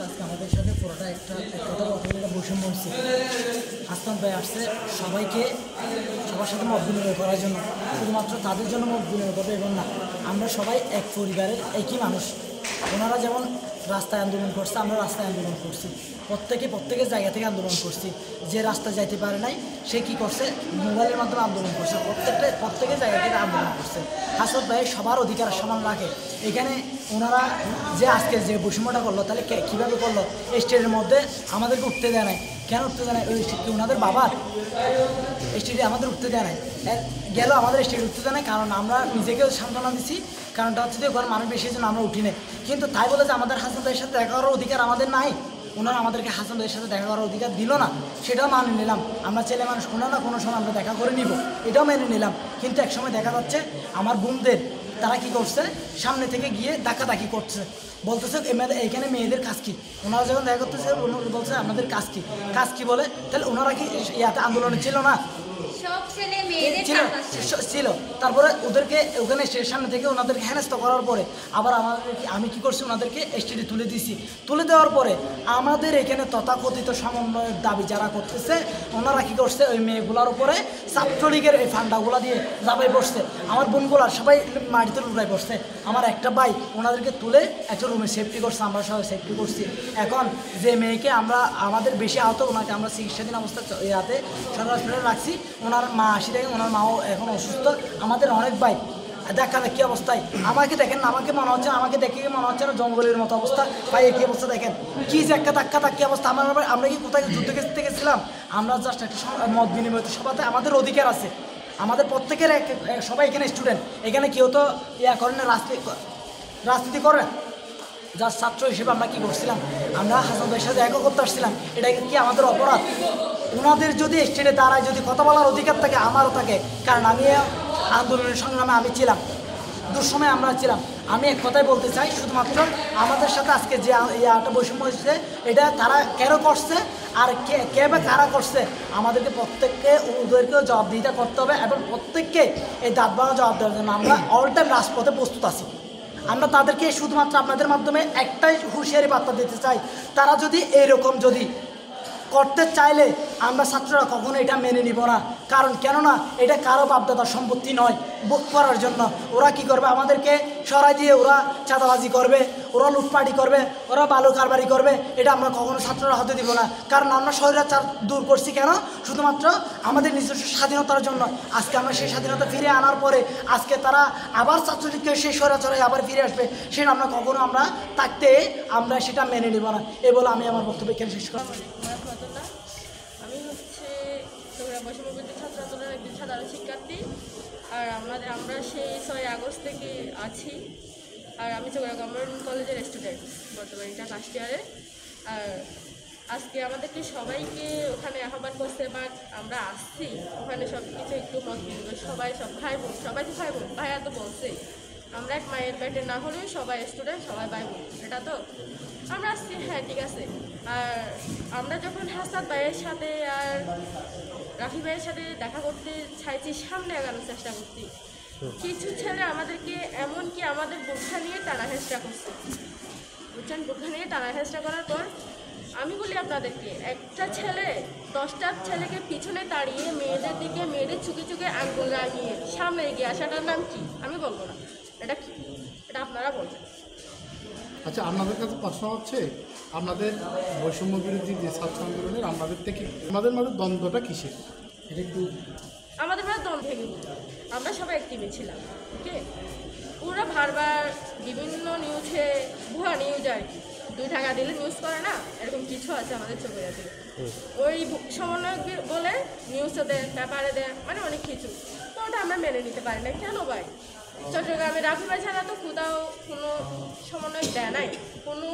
আজকে আমাদের সাথে পুরোটা একটা কথা বলতে গেলে বৈষম্য হচ্ছে। হাসান ভাই আসছে সবাইকে সবার সাথে মত বিনিময় করার জন্য, শুধুমাত্র তাদের জন্য মত বিনিময় করবে এবং না, আমরা সবাই এক পরিবারের একই মানুষ। ওনারা যেমন রাস্তায় আন্দোলন করছে, আমরা রাস্তায় আন্দোলন করছি, প্রত্যেকের জায়গা থেকে আন্দোলন করছি। যে রাস্তায় যাইতে পারে নাই সে কী করছে, মোবাইলের মাধ্যমে আন্দোলন করছে, প্রত্যেকের জায়গা থেকে আন্দোলন করছে। হাসপাত ভাই সবার অধিকার সমান রাখে। এখানে ওনারা যে আজকে যে বৈষম্যটা করলো, তাহলে কীভাবে করলো? স্টেটের মধ্যে আমাদেরকে উঠতে দেয় নাই। কেন উঠতে দেয় নাই? ওই স্টেট ওনাদের বাবার স্টেটে আমাদের উঠতে দেয় নাই, গেল আমাদের স্টেটে উঠতে দেয় নাই। কারণ আমরা নিজেকেও সান্ত্বনা দিচ্ছি, কারণটা হচ্ছে যে ঘর মানুষ বেশি জন্য আমরা উঠি না। কিন্তু তাই বলে যে আমাদের হাসান ভাইয়ের সাথে দেখা করার অধিকার আমাদের নাই, ওনারা আমাদেরকে হাসান ভাইয়ের সাথে দেখা করার অধিকার দিল না, সেটাও মানিয়ে নিলাম। আমরা ছেলে মানুষ, কোনো না কোনো সময় আমরা দেখা করে নিব, এটাও মেনে নিলাম। কিন্তু একসময় দেখা যাচ্ছে আমার বোনদের তারা কি করছে, সামনে থেকে গিয়ে ধাক্কাধাক্কি করছে, বলতেছে এখানে মেয়েদের কাজ কি? ওনারা যখন দেখা করতেছে বলছে আমাদের কাজ কি বলে? তাহলে ওনারা কি ইয়াতে আন্দোলনে ছিল না? ছিল। তারপরে ওদেরকে ওখানে সামনে থেকে ওনাদেরকে হেনস্থা করার পরে আবার আমি কি করছি, ওনাদেরকে স্টেডি তুলে দিছি। তুলে দেওয়ার পরে আমাদের এখানে তথাকথিত সমন্বয়ের দাবি যারা করতেছে, ওনারা কি করছে, ওই মেয়েগুলোর উপরে ছাত্রলীগের এই ফান্ডাগুলো দিয়ে জাবাই বসছে। আমার বোনগুলার সবাই মাটিতে লুটাই বসছে। আমার একটা ভাই ওনাদেরকে তুলে একটা রুমে সেফটি করছে, আমরা সবাই সেফটি করছি। এখন যে মেয়েকে আমরা আমাদের বেশি আহত, ওনাকে আমরা চিকিৎসাধীন অবস্থা ইয়াতে সরকারি হসপিটালে রাখছি। ওনার মা আসি দেখেন, ওনার মাও এখন অসুস্থ। আমাদের অনেক ভাই দেখা কী অবস্থায় আমাকে দেখেন, আমাকে দেখে মনে হচ্ছে না জঙ্গলের মতো অবস্থা। ভাই একই অবস্থা দেখেন, কি যে একটা ধাক্কি অবস্থা। আমরা কি কোথায় যুদ্ধ খেতে গেছিলাম? আমরা জাস্ট একটা মত বিনিময় সভাতে আমাদের অধিকার আছে। আমাদের প্রত্যেকের সবাই এখানে স্টুডেন্ট, এখানে কেউ তো ইয়া করেন না, রাজনীতি করেন। যার ছাত্র হিসেবে আমরা কী করছিলাম, আমরা হাসান ভাইয়ের সাথে দেখা করতে আসছিলাম। এটা কি আমাদের অপরাধ? ওনাদের যদি স্টেটে দাঁড়ায়, যদি কথা বলার অধিকার থাকে, আমারও থাকে। কারণ আমি আন্দোলনের সংগ্রামে আমি ছিলাম, দুঃসময় আমরা ছিলাম। আমি এক কথাই বলতে চাই, শুধুমাত্র আমাদের সাথে আজকে যে একটা বৈষম্য হয়েছে, এটা তারা কেন করছে আর কে বা কারা করছে, আমাদেরকে প্রত্যেককে ওদেরকেও জবাবদিহিতা করতে হবে এবং প্রত্যেককে এই দাঁত ভাঙা জবাব দেওয়ার জন্য আমরা অল টাইম রাজপথে প্রস্তুত আছি। আমরা তাদেরকে শুধুমাত্র আপনাদের মাধ্যমে একটাই হুঁশিয়ারি বার্তা দিতে চাই, তারা যদি এইরকম যদি করতে চাইলে আমরা ছাত্ররা কখনো এটা মেনে নিব না। কারণ কেননা এটা কারো বাপদাদার সম্পত্তি নয় ভোগ করার জন্য। ওরা কি করবে, আমাদেরকে সরাই দিয়ে ওরা চাঁদাবাজি করবে, ওরা লুটপাটি করবে, ওরা বালু কারবারি করবে। এটা আমরা কখনো ছাত্ররা হতে দিব না। কারণ আমরা স্বৈরাচার দূর করছি কেন? শুধুমাত্র আমাদের নিজস্ব স্বাধীনতার জন্য। আজকে আমরা সেই স্বাধীনতা ফিরে আনার পরে আজকে তারা আবার ছাত্রলীগকে সেই স্বৈরাচারে আবার ফিরে আসবে, সেটা আমরা কখনো থাকতে আমরা সেটা মেনে নিব না। এ বলে আমি আমার বক্তব্য এখানে শেষ করব। আমি হচ্ছে বৈষম্যবিরোধী ছাত্র আন্দোলনের একজন সাধারণ শিক্ষার্থী। আর আমরা সেই 6 আগস্ট থেকে আছি। আর আমি চৌরা গভর্নমেন্ট কলেজের স্টুডেন্ট, বর্তমানে এটা ফার্স্ট ইয়ারে। আর আজকে আমাদেরকে সবাইকে ওখানে আহ্বান করছে, বাট আমরা আসছি ওখানে সব কিছু একটু মত বিনিময়, সব ভাই বোন, সবাই তো ভাই বোন, ভাইয়া তো বলছে আমরা এক মায়ের পেটে না হলেও সবাই স্টুডেন্ট, সবাই ভাই বোন, এটা তো আমরা আসছি। হ্যাঁ, ঠিক আছে। আর আমরা যখন হাসান ভাইয়ের সাথে আর রাফি ভাইয়ের সাথে দেখা করতে চাইছি, সামনে আগানোর চেষ্টা করছি, কিছু ছেলে আমাদেরকে এমনকি আমাদের বোঝা নিয়ে টানা হেঁচড়া করছে, বুঝছেন? বোঝা নিয়ে টানা হেঁচড়া করার পর আমি বলি আপনাদেরকে, একটা ছেলে 10টা ছেলেকে পিছনে তাড়িয়ে মেয়েদের দিকে মেয়েদের চুকে চুকে আঙ্গুল লাগিয়ে সামনে এগিয়ে আসাটার নাম কি? আমি বলবো না। এটা কি? এটা আপনারা বলবেন। আচ্ছা, আপনাদের কাছে প্রশ্ন হচ্ছে, আপনাদের বৈষম্য বিরোধী যে ছাত্র আন্দোলনের আমাদের মাঝে দ্বন্দ্বটা কিসের? এটা একটু আমাদের মানে দ্বন্দ্ব থেকে আমরা সবাই এক টিমে ছিলাম। ওকে, ওরা বারবার বিভিন্ন নিউজে, ভুয়া নিউজ আর কি, 2 টাকা দিলে নিউজ করে না, এরকম কিছু আছে আমাদের চোখে আছে। ওই সমন্বয় বলে নিউজে দেয়, পেপারে দেয়, মানে অনেক কিছু। তো ওটা আমরা মেনে নিতে পারি না। কেন ভাই? চট্টগ্রামে রাফি ভাই ছাড়া তো কোথাও কোনো সমন্বয় দেয় নাই, কোনো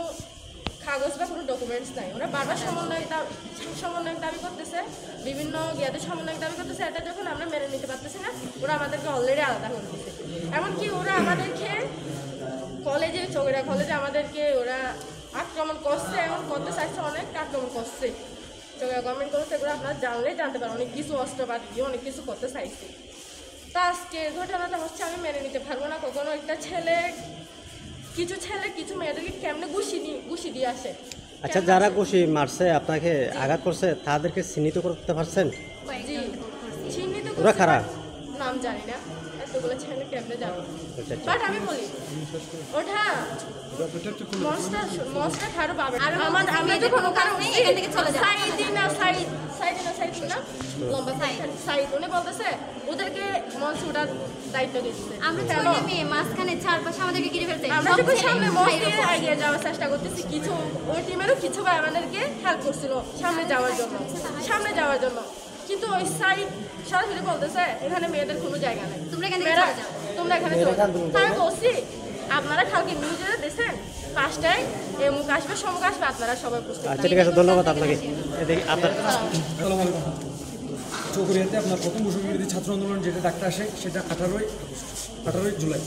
কাগজ বা কোনো ডকুমেন্টস নাই। ওরা বারবার সমন্বয়ক দাবি করতেছে, বিভিন্ন জ্ঞাতে সমন্বয়ক দাবি করতেছে। এটা যখন আমরা মেনে নিতে পারতেছি না, ওরা আমাদেরকে অলরেডি আলাদা করে দিচ্ছে। এমনকি ওরা আমাদেরকে চৌরা কলেজে আমাদেরকে ওরা আক্রমণ করছে, এমন করতে চাইছে, অনেক আক্রমণ করছে। চৌরা গভর্নমেন্ট কলেজ এগুলো আপনারা জানতে পারেন, অনেক কিছু অস্ত্রপাতি দিয়ে অনেক কিছু করতে চাইছে। তা আজকে ঘটনাটা হচ্ছে আমি মেনে নিতে পারবো না কখনো। একটা ছেলে, কিছু মেয়েদেরকে কেমনে ঘুষি দিয়ে আসে, আচ্ছা, যারা ঘুষি মারছে আপনাকে আঘাত করছে তাদেরকে চিহ্নিত করতে পারছেন? জি চিহ্নিত ওরা করছি, কারা? but নাম জানি না, এতগুলো ছেলে কেমনে যাবে। আচ্ছা, আচ্ছা। বাট আমি বলি ওঠা মনস্টার ঠারো পাবে আমরা যখন ওখানে এখান থেকে চলে যাবো। সাইদিনা লম্বা সাইদ উনি বলতেছে ওদেরকে মঞ্চে ওঠার দায়িত্ব দিচ্ছে। আমরা কেন? ছয় মেয়ে মাঝখানে চারপাশে আমাদেরকে ঘিরে ফেলছে। আমরা সব যখন ছেলে সামনে ভাইরা মঞ্চে বসে। এগিয়ে যাওয়ার চেষ্টা করতেছি, কিছু ওই টিমেরও কিছু ভাই আমাদেরকে হেল্প করছিল সামনে যাওয়ার জন্য, কিন্তু ওই সাইড সরাসরি বলতেছে এখানে মেয়েদের কোনো জায়গা নেই, তোমরা এখান থেকে মেয়েরা- চলে যাও। তোমরা এখানে চলে যাও। তাই বলছি আপনারা কালকে নিউজে দেখছেন 5টায় মুখ আসবে সমুখ আসবে, আপনারা সবাই বুঝতে আচ্ছা, ঠিক আছে, ধন্যবাদ আপনাকে। এদিকে আপনার আসসালামু আলাইকুম। চৌকুড়িয়াতে আপনার প্রথম বৈষম্যবিরোধী ছাত্র আন্দোলন যেটা ডাকটা আসে সেটা 18 জুলাই।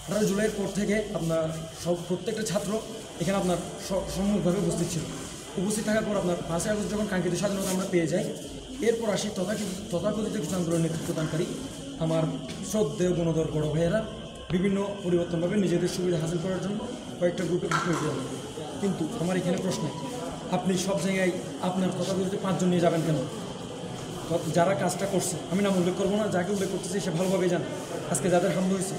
18 জুলাইয়ের পর থেকে আপনার প্রত্যেকটা ছাত্র এখানে আপনার সম্মুখভাবে উপস্থিত ছিল। উপস্থিত থাকার পর আপনার 5 আগস্ট যখন কাঙ্ক্ষিত স্বাধীনতা আমরা পেয়ে যাই, এরপর আসি তথাকথিত কিছু আন্দোলনের নেতৃত্বদানকারী আমার শ্রদ্ধেয় গুণধর বড় ভাইয়েরা বিভিন্ন পরিবর্তনভাবে নিজেদের সুবিধা হাসিল করার জন্য কয়েকটা গ্রুপে হয়ে যাবে। কিন্তু আমার এখানে প্রশ্ন, আপনি সব জায়গায় আপনার তথাকথিত 5 জন নিয়ে যাবেন কেন? যারা কাজটা করছে, আমি নাম উল্লেখ করবো না, যাকে উল্লেখ করতেছি সে ভালোভাবেই জানে। আজকে যাদের হামলা হয়েছে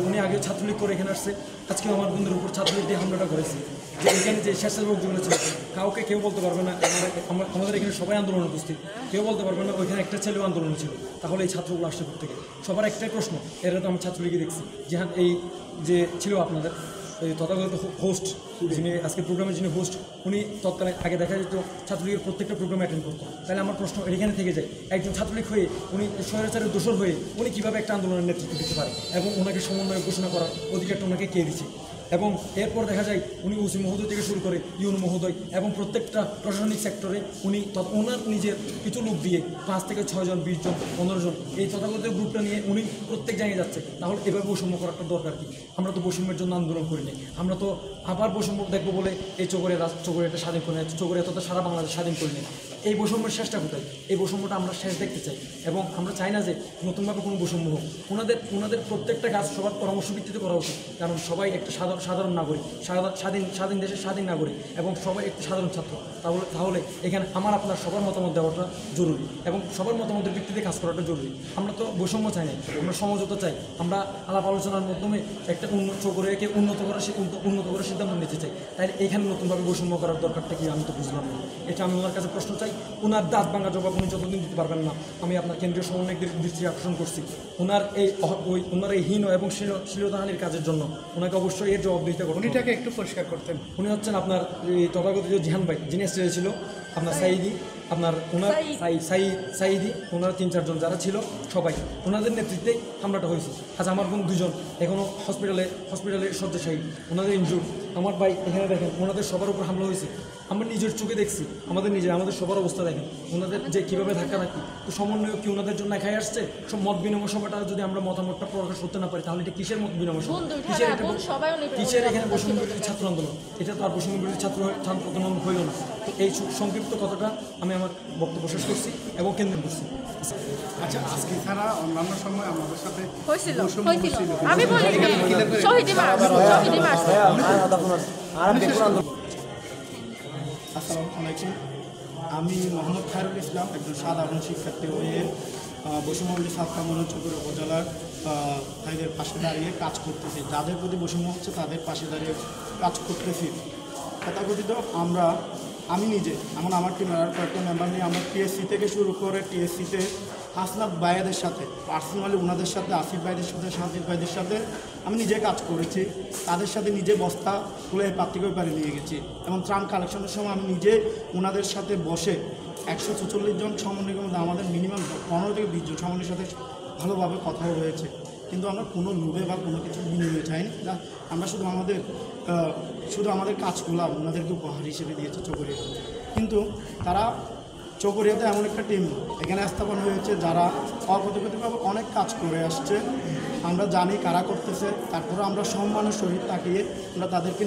উনি আগে ছাত্রলীগ করে এখানে আসছে, আজকে আমার বন্ধুর উপর ছাত্রলীগ দিয়ে হামলাটা করেছে। যে এখানে যে স্বেচ্ছাসেবক যেগুলো ছিল কেউ বলতে পারবে না আমাদের এখানে সবাই আন্দোলন উপস্থিত, কেউ বলতে পারবে না ওইখানে একটা ছেলেও আন্দোলন ছিল। তাহলে এই ছাত্রগুলো আসছে থেকে সবার একটাই প্রশ্ন, এরা তো আমি ছাত্রলীগে দেখছি যে এই যে ছিল আপনাদের এই তথাগত হোস্ট, যিনি আজকে প্রোগ্রামের যিনি হোস্ট, উনি তৎকালীন আগে দেখা যেত ছাত্রলীগের প্রত্যেকটা প্রোগ্রামে অ্যাটেন্ড করতো। তাহলে আমার প্রশ্ন এখানে থেকে যায়, একজন ছাত্রলীগ হয়ে উনি স্বৈরাচারের দোষর হয়ে উনি কীভাবে একটা আন্দোলনের নেতৃত্ব দিতে পারে এবং ওনাকে সমন্বয় ঘোষণা করার অধিকারটা ওনাকে কে দিচ্ছে? এবং এরপর দেখা যায় উনি ওসি মহোদয় থেকে শুরু করে ইউনো মহোদয় এবং প্রত্যেকটা প্রশাসনিক সেক্টরে উনি ওনার নিজের কিছু লোক দিয়ে 5 থেকে 6 জন 20 জন 15 জন এই তথাগত গ্রুপটা নিয়ে উনি প্রত্যেক জায়গায় যাচ্ছে। তাহলে এভাবে বৈষম্য করাটা দরকার কি? আমরা তো বৈষম্যের জন্য আন্দোলন করিনি, আমরা তো আবার বৈষম্য দেখবো বলে এই চৌকুড়িয়াটা স্বাধীন করে নেয়, চৌকুড়িয়া তো সারা বাংলাদেশ স্বাধীন করে নেয়। এই বৈষম্যের শেষটা কোথায়? এই বৈষম্যটা আমরা শেষ দেখতে চাই এবং আমরা চাই না যে নতুনভাবে কোনো বৈষম্য হোক। ওনাদের প্রত্যেকটা কাজ সবার পরামর্শ ভিত্তিতে করা উচিত, কারণ সবাই একটা সাধারণ নাগরিক, স্বাধীন দেশের স্বাধীন নাগরিক এবং সবাই একটা সাধারণ ছাত্র। তাহলে এখানে আপনার সবার মতামত দেওয়াটা জরুরি এবং সবার মতামতের ভিত্তিতে কাজ করাটা জরুরি। আমরা তো বৈষম্য চাই না, আমরা সমঝোতা চাই, আমরা আলাপ আলোচনার মাধ্যমে একটা চৌকুড়িয়াকে উন্নত করার সিদ্ধান্ত নিতে চাই। তাই এখানে নতুনভাবে বৈষম্য করার দরকারটা কি আমি তো বুঝলাম না। এটা আমি ওনার কাছে প্রশ্ন চাই। ওনার দাঁত ভাঙা জবাব উনি যতদিন দিতে পারবেন না, আমি আপনার কেন্দ্রীয় সমন্বয়কদের দৃষ্টি আকর্ষণ করছি, ওনার এই হীন এবং শ্লীলতাহানির কাজের জন্য ওনাকে অবশ্যই এর জবাব দিতে করুন। উনিটাকে একটু পরিষ্কার করতেন। উনি হচ্ছেন আপনার এই তথাগত জিহান ভাই, যিনি স্টেজে ছিল, আপনার সাইদি, আপনার ওনার সাইদি, ওনার 3-4 জন যারা ছিল সবাই ওনাদের নেতৃত্বেই হামলাটা হয়েছে। আজ আমার বোন 2 জন এখনও হসপিটালে শয্যাশায়ী, ওনাদের ইনজুর। আমার ভাই এখানে দেখেন, ওনাদের সবার উপর হামলা হয়েছে, আমরা নিজের চোখে দেখছি, আমাদের সবার অবস্থা দেখেন, ওনাদের যে কীভাবে ধাক্কা রাখি। তো সমন্বয় কি ওনাদের জন্য একাই আসছে? সব মত বিনিময় সভাটা যদি আমরা মতামতটা প্রকাশ করতে না পারি, তাহলে এটা কিসের মত বিনিময় সভা? কিসের এখানে বৈষম্য বিরোধী ছাত্র আন্দোলন? এটা তো আর বৈষম্য বিরোধী ছাত্র আন্দোলন হইল না। তো এই সংক্ষিপ্ত কথাটা আমি আমার বক্তব্য শেষ করছি এবং কেন্দ্র করছি। আচ্ছা, আজকে ছাড়া অন্যান্য সময় আমাদের সাথে হয়েছিল বৈষম্য হয়েছিল। আমি বলি শহীদি মাস আসসালামু আলাইকুম। আমি মোহাম্মদ খায়রুল ইসলাম, একজন সাধারণ শিক্ষার্থী হয়ে বৈষম্যবিরোধী ছাত্র আন্দোলন চৌকুড়িয়া উপজেলার ভাইদের পাশে দাঁড়িয়ে কাজ করতেছি। যাদের প্রতি বৈষম্য হচ্ছে তাদের পাশে দাঁড়িয়ে কাজ করতেছি। তথাকথিত আমি নিজে আমার টিমের আর কয়েকটা মেম্বার নিয়ে আমরা টিএসসি থেকে শুরু করে টিএসসিতে হাসনাত ভাইয়াদের সাথে পার্সোনালি ওনাদের সাথে, আসিফ ভাইদের সাথে, সাজিদ ভাইদের সাথে আমি নিজে কাজ করেছি। তাদের সাথে নিজে বস্তা খুলে পাত্রিকই পারে নিয়ে গেছি এবং ত্রাণ কালেকশনের সময় আমি নিজে ওনাদের সাথে বসে 144 জন সমন্বয়কের মধ্যে আমাদের মিনিমাম 15 থেকে 20 জন সমন্বয়ের সাথে ভালোভাবে কথাও হয়েছে। কিন্তু আমরা কোনো লোভে বা কোনো কিছু বিনিময়ে চাইনি, আমরা শুধু আমাদের কাজগুলো ওনাদেরকে উপহার হিসেবে দিয়েছে চৌকুড়িয়া। কিন্তু তারা চৌকুড়িয়াতে এমন একটা টিম এখানে স্থাপন হয়েছে যারা অকথিতভাবে অনেক কাজ করে আসছে। আমরা জানি কারা করতেছে, তারপরে আমরা সম্মানের সহিত তাকিয়ে আমরা তাদেরকে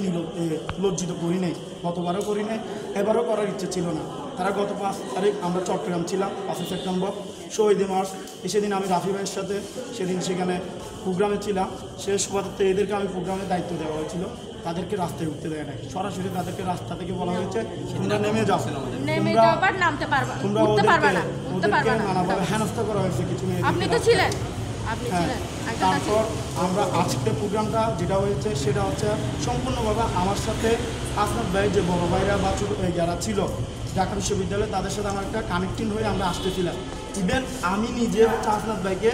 লজ্জিত করি নাই, গতবারও করি নাই, এবারও করার ইচ্ছে ছিল না। তারা গত 5 তারিখ আমরা চট্টগ্রাম ছিলাম, 5 সেপ্টেম্বর শহীদ মার্চ, সেদিন আমি রাফি ভাইয়ের সাথে সেদিন সেখানে প্রোগ্রামে ছিলাম। শেষ পথে এদেরকে আমি প্রোগ্রামের দায়িত্ব দেওয়া হয়েছিল। তাদেরকে রাস্তায় উঠতে দেয় না, সরাসরি তাদেরকে রাস্তা থেকে বলা হয়েছে তোমরা নেমে যাও, নেমে তোমরা যাবার নামতে পারবা না, তোমরা উঠতে পারবা না, ওদেরকে উঠতে পারবা না। নানাভাবে হেনস্থা করা হয়েছে কিছু মেয়েদের। আপনি তো ছিলেন, আপনি হ্যাঁ, ছিলেন, একটা তারপর আমরা আজকের প্রোগ্রামটা যেটা হয়েছে সেটা হচ্ছে সম্পূর্ণভাবে আমার সাথে আসনাদ ভাই যে বড় ভাইরা বা ছোটো যারা ছিল ঢাকা বিশ্ববিদ্যালয়ে তাদের সাথে আমার একটা কানেক্টিং হয়ে আমরা আসতেছিলাম। ইভেন আমি নিজে হচ্ছে আসনাদ ভাইকে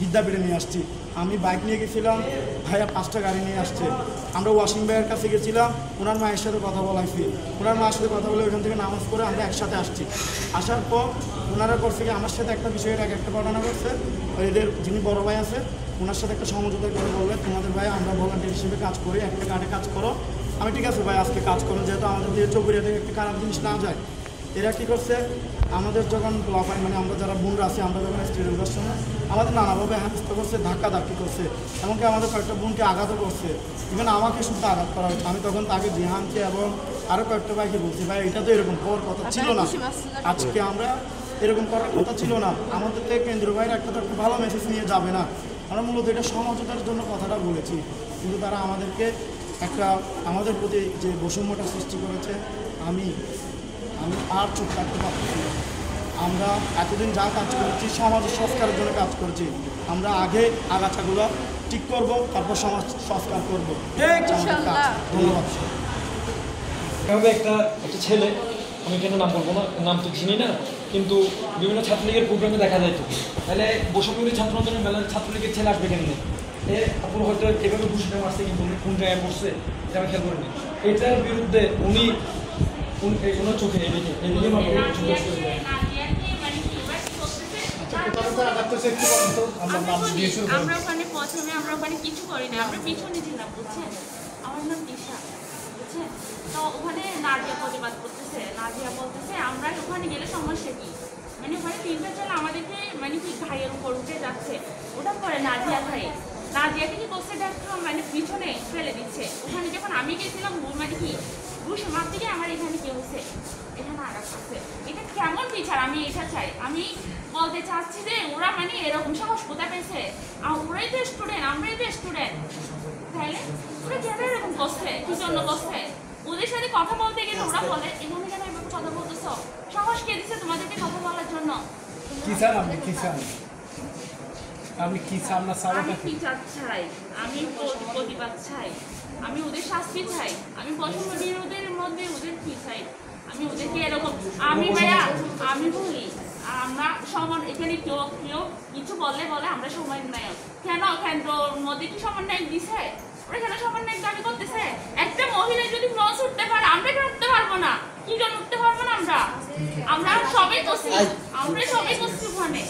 বিদ্যাপীঠে নিয়ে আসছি, আমি বাইক নিয়ে গেছিলাম, ভাইয়া 5টা গাড়ি নিয়ে আসছে। আমরা ওয়াসিম ভাইয়ের কাছে গেছিলাম, ওনার মায়ের সাথে কথা বলাইছি, ওনার মায়ের সাথে কথা বলে ওইখান থেকে নামাজ পড়ে আমরা একসাথে আসছি। আসার পর ওনারা করছে কি আমার সাথে একটা বিষয়ের আগে একটা ঘটনা করছে, এদের যিনি বড় ভাই আছে ওনার সাথে একটা সমঝোতা করে বলবে তোমাদের ভাই আমরা ভলান্টিয়ার হিসেবে কাজ করি, একটা কার্ডে কাজ করো। আমি ঠিক আছে ভাই আজকে কাজ করো, যেহেতু আমাদের দিয়ে চৌকুরিয়া থেকে একটা খারাপ জিনিস না যায়। এরা কী করছে, আমাদের যখন ব্লক মানে আমরা যারা বোনরা আছি আমরা যখন স্টেজে ওঠার সময় আমাদের নানাভাবে হেনস্থা করছে, ধাক্কি করছে, এমনকি আমাদের কয়েকটা বোনকে আঘাতও করছে, ইভেন আমাকে শুধু আঘাত করা হচ্ছে। আমি তখন তাকে জিহানকে এবং আরও কয়েকটা ভাইকে বলছি ভাই এটা তো এরকম হওয়ার কথা ছিল না, আজকে আমরা এরকম করার কথা ছিল না, আমাদের থেকে কেন্দ্রীয় বাইরে একটা তো একটা ভালো মেসেজ নিয়ে যাবে না। আমরা মূলত এটা সমঝোতার জন্য কথাটা বলেছি, কিন্তু তারা আমাদেরকে একটা আমাদের প্রতি যে বৈষম্যটা সৃষ্টি করেছে আমি আর চুপ থাকতে পারছি না। আমরা এতদিন যা কাজ করেছি সমাজ সংস্কারের জন্য কাজ করেছি, আমরা আগে আগাছাগুলো ঠিক করব, তারপর সমাজ সংস্কার করবো। ধন্যবাদ। এভাবে একটা ছেলে, আমি কেন নাম বলবো না, নাম তো চিনি না, কিন্তু বিভিন্ন ছাত্রলীগের প্রোগ্রামে দেখা যায় তো, তাহলে বৈষম্যবিরোধী ছাত্র আন্দোলনের মেলায় ছাত্রলীগের ছেলে আসবে কেন? আপুর হয়তো এভাবে ঘুষটা মারছে, কিন্তু কোন জায়গায় পড়ছে এটা আমি খেয়াল করিনি। এটার বিরুদ্ধে উনি ওনার চোখে এদিকে আমরা ওখানে প্রথমে আমরা ওখানে কিছু করি না, আমরা পিছনে ছিলাম বুঝছেন। আমার নাম দিশা বুঝছেন। তো ওখানে নাজিয়া প্রতিবাদ করতেছে, নাজিয়া বলতেছে আমরা ওখানে গেলে সমস্যা কি, মানে ওখানে 3টা ছেলে আমাদেরকে মানে কি ঘাইয়ের উপর উঠে যাচ্ছে, ওটা পরে নাজিয়া ঘাই, নাজিয়াকে কি করছে দেখো মানে পিছনে ফেলে দিচ্ছে। ওখানে যখন আমি গেছিলাম মানে কি ঘুষে মারতে গিয়ে আমার এখানে কি হচ্ছে, এখানে আঘাত করছে। এটা কেমন বিচার, আমি এটা চাই। আমি বলতে চাচ্ছি যে ওরা মানে এরকম সাহস কোথায় পেয়েছে, ওরাই তো স্টুডেন্ট, আমরাই তো স্টুডেন্ট, তাহলে ওরা কেন এরকম করছে, কি জন্য করছে? ওদের সাথে কথা বলতে গেলে ওরা বলে এখানে কেন এভাবে কথা বলতেছ, সাহস কে দিচ্ছে তোমাদেরকে কথা বলার জন্য? কি চান আপনি, কি চান আপনি, কি চান না চান? আমি বিচার চাই, আমি প্রতিবাদ চাই, আমি ওদের শাস্তি চাই, আমি বৈষম্য বিরোধীর মধ্যে ওদের কি চাই, আমি ওদেরকে এরকম আমি ভাইয়া আমি বলি আমরা সমান এখানে কেউ কেউ কিছু বলে আমরা সমন্বয়ক কেন, কেন্দ্রর মধ্যে কি সমন্বয়ক দিছে? ওরা কেন সমন্বয়ক দাবি করতেছে? একটা মহিলা যদি ক্রস উঠতে পারে আমরা কেন উঠতে পারবো না? কি জন্য উঠতে পারবো না? আমরা সবাই করছি, আমরা সবাই করছি ওখানে।